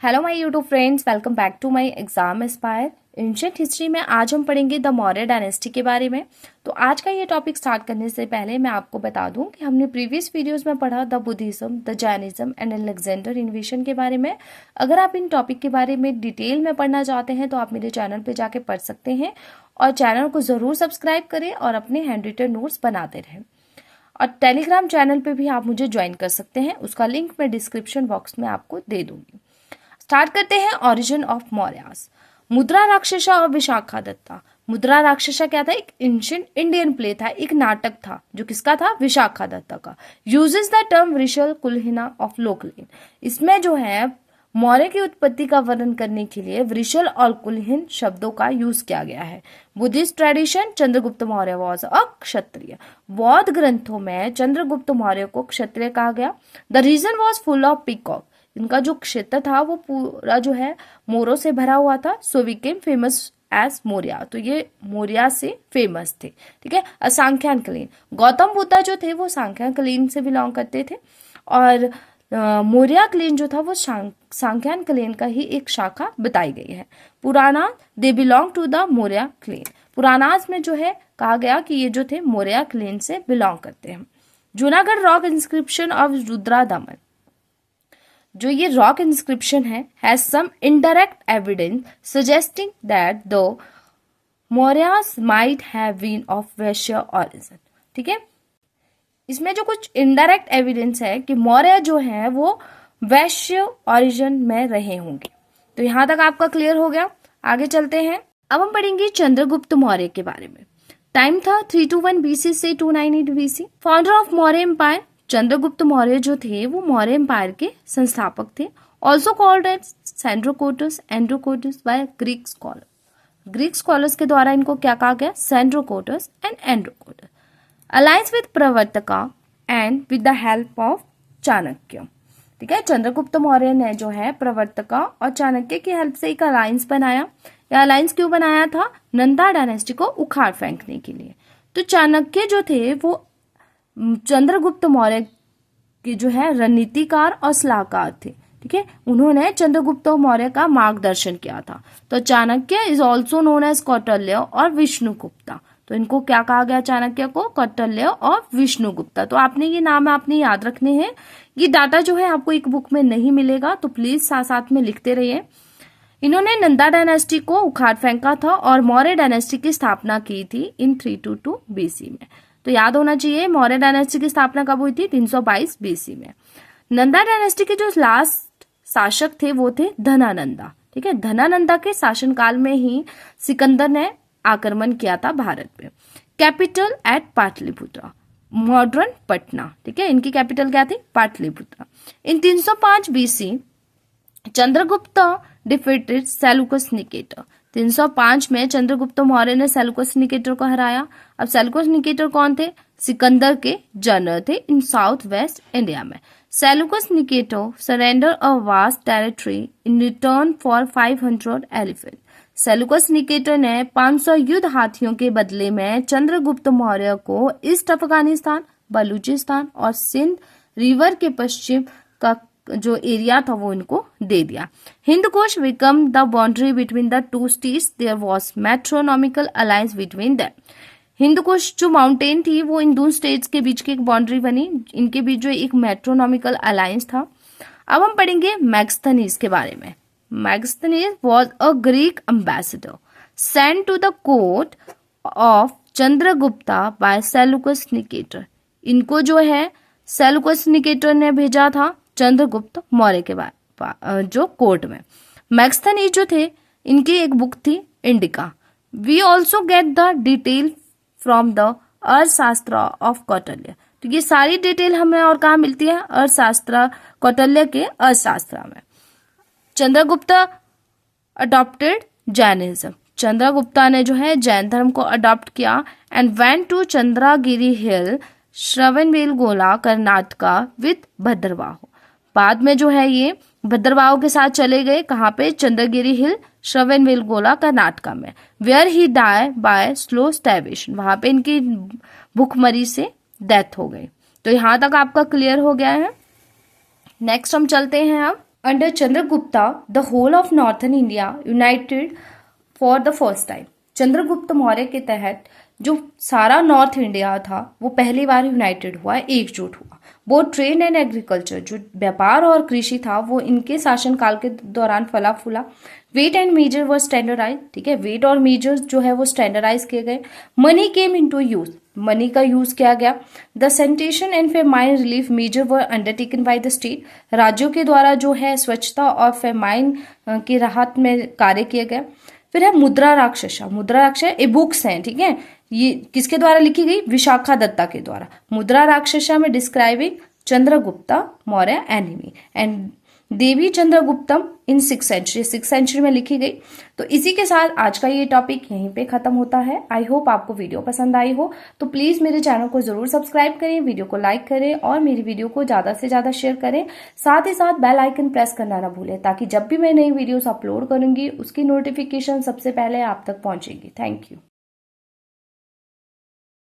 Hello my YouTube friends, welcome back to my exam aspire. Ancient history में आज हम पढ़ेंगे द मौर्य डायनेस्टी के बारे में। तो आज का ये टॉपिक स्टार्ट करने से पहले मैं आपको बता दूं कि हमने प्रीवियस वीडियोस में पढ़ा the Buddhism, the Jainism and Alexander इन्वेशन के बारे में। अगर आप इन टॉपिक के बारे में डिटेल में पढ़ना चाहते हैं तो आप मेरे चैनल पर जाके पढ़ सकते हैं और चैनल को ज़रूर सब्सक्राइब करें और अपने हैंड रिटन नोट्स बनाते रहें। और टेलीग्राम चैनल पे भी आप मुझे ज्वाइन कर सकते हैं, उसका लिंक मैं डिस्क्रिप्शन बॉक्स में आपको दे दूंगी। स्टार्ट करते हैं ओरिजिन ऑफ मौर्यास। मुद्रा राक्षसा और विशाखादत्ता। मुद्रा राक्षसा क्या था? एक एंशिएंट इंडियन प्ले था, एक नाटक था जो किसका था? विशाखादत्ता का। यूजेस द टर्म वृषल कुलहिना ऑफ लोकलेन। इसमें जो है मौर्य की उत्पत्ति का वर्णन करने के लिए वृषल और कुलहीन शब्दों का यूज किया गया है। Buddhist tradition, Chandragupta Maurya was a Kshatriya. बौद्ध ग्रंथों में चंद्रगुप्त मौर्य को क्षत्रिय कहा गया। The region was full of peacock. इनका जो क्षेत्र था वो पूरा जो है मोरों से भरा हुआ था। सो बिकेम फेमस एज मौर्य। तो ये मौर्य से फेमस थे। ठीक है। सांख्यान कलीन। गौतम बुद्ध जो थे वो सांख्यान कलीन से बिलोंग करते थे और मौर्य क्लेन जो था वो सांख्यान क्लेन का ही एक शाखा बताई गई है। Purana they belong to the Maurya clan. Puranas में जो है कहा गया कि ये जो थे मौर्य क्लेन से बिलोंग करते हैं। Junagadh rock inscription of Rudradaman. जो ये रॉक इंस्क्रिप्शन है has some indirect evidence suggesting that the Mauryas might have been of Vaishya origin. ठीक है। इसमें जो कुछ इनडायरेक्ट एविडेंस है कि मौर्य जो है वो वैश्य ओरिजिन में रहे होंगे। तो यहां तक आपका क्लियर हो गया। आगे चलते हैं। अब हम पढ़ेंगे चंद्रगुप्त मौर्य के बारे में। टाइम था 321 बीसी से 298 BC. Founder of Maurya empire. Chandragupta Maurya जो थे वो मौर्य एम्पायर के संस्थापक थे। Also called as Sandrocottus, Androcottus by Greek scholar. Greek scholars के द्वारा इनको क्या कहा गया? Sandrocottus and Androcottus. Alliance with Pravartaka and with the help of Chanakya. ठीक है। चंद्रगुप्त मौर्य ने जो है प्रवर्तका और चाणक्य की हेल्प से एक अलायंस बनाया। यह अलायंस क्यों बनाया था? नंदा डायनेस्टी को उखाड़ फेंकने के लिए। तो चाणक्य जो थे वो चंद्रगुप्त मौर्य के जो है रणनीतिकार और सलाहकार थे। ठीक है। उन्होंने चंद्रगुप्त मौर्य का मार्गदर्शन किया था। तो Chanakya is also known as Kautilya और विष्णुगुप्ता। तो इनको क्या कहा गया? चाणक्य को कौटिल्य और विष्णुगुप्ता। तो आपने ये नाम आपने याद रखने हैं। ये डाटा जो है आपको एक बुक में नहीं मिलेगा, तो प्लीज साथ साथ में लिखते रहिए। इन्होंने नंदा डायनेस्टी को उखाड़ फेंका था और मौर्य डायनेस्टी की स्थापना की थी इन 322 बीसी में। तो याद होना चाहिए मौर्य डायनेस्टी की स्थापना कब हुई थी? 322 बीसी में। नंदा डायनेस्टी के जो लास्ट शासक थे वो थे धनानंदा। ठीक है। धनानंदा के शासनकाल में ही सिकंदर ने आक्रमण किया था भारत पे। Capital eight Pataliputra, modern Patna. ठीक है। इनकी कैपिटल क्या थी? पाटलिपुत्र। इन 305 BC Chandragupta defeated Seleucus Nicator. 305 में चंद्रगुप्त मौर्य ने सेल्यूकस निकेटर को हराया। अब सेल्यूकस निकेटर कौन थे? सिकंदर के जनरल थे इन साउथ वेस्ट इंडिया में। Seleucus Nicator surrender a vast territory in return for 500 elephant. Seleucus Nicator ने 500 युद्ध हाथियों के बदले में चंद्रगुप्त मौर्य को ईस्ट अफगानिस्तान, बलूचिस्तान और सिंध रिवर के पश्चिम का जो एरिया था वो इनको दे दिया। Hindu Kush become the boundary between the two states. There was matrimonial alliance between them. Hindu Kush जो माउंटेन थी वो इन दो स्टेट्स के बीच की एक बाउंड्री बनी। इनके बीच जो एक मैट्रोनॉमिकल अलायंस था। अब हम पढ़ेंगे मैग्स्थनीज के बारे में। Megasthenes was a Greek ambassador sent to the court of Chandragupta by Seleucus Nicator। इनको जो है सेल्यूकस निकेटर ने भेजा था चंद्रगुप्त मौर्य के बाद जो कोर्ट में। मैग्स्थनीज जो थे इनकी एक बुक थी Indica. We also get the detail from the Arthashastra of Kautilya. तो ये सारी डिटेल हमें और कहाँ मिलती है? अर्थशास्त्र, कौटिल्य के अर्थशास्त्र में। Chandragupta adopted Jainism. चंद्रगुप्ता ने जो है जैन धर्म को अडॉप्ट किया and went to Chandragiri hill, Shravanabelagola, Karnataka with Bhadrabahu. बाद में जो है ये भद्रवाहो के साथ चले गए। कहाँ पे? चंद्रगिरी हिल, श्रवणबेलगोला, कर्नाटका में। Where he die by slow starvation. वहां पे इनकी भूखमरी से डेथ हो गई। तो यहां तक आपका क्लियर हो गया है। नेक्स्ट हम चलते हैं अब Under Chandragupta, the whole of northern India united for the first time. Chandragupta Maurya के तहत जो सारा नॉर्थ इंडिया था वो पहली बार यूनाइटेड हुआ, एकजुट हुआ। बोथ ट्रेड एंड एग्रीकल्चर, जो व्यापार और कृषि था वो इनके शासनकाल के दौरान फला फूला। Weight and measure were standardise, ठीक है, वेट और मेजर जो है वो स्टैंडर्डाइज किए गए। Money came into use, money का यूज किया गया। The sanitation and famine relief measure were undertaken by the state, राज्यों के द्वारा जो है स्वच्छता और फेमाइन की राहत में कार्य किए गए। फिर है मुद्रा राक्षसा, मुद्रा राक्षसा ए बुक्स हैं, ठीक है, ये किसके द्वारा लिखी गई, विशाखा दत्ता के द्वारा। मुद्रा राक्षसा में describing Chandragupta Maurya enemy and Devi Chandraguptam in 6th century में लिखी गई। तो इसी के साथ आज का ये टॉपिक यहीं पे खत्म होता है। आई होप आपको वीडियो पसंद आई हो, तो प्लीज मेरे चैनल को जरूर सब्सक्राइब करें, वीडियो को लाइक करें और मेरी वीडियो को ज्यादा से ज्यादा शेयर करें। साथ ही साथ बेल आइकन प्रेस करना ना भूलें, ताकि जब भी मैं नई वीडियोस अपलोड करूंगी उसकी नोटिफिकेशन सबसे पहले आप तक पहुंचेगी। Thank you.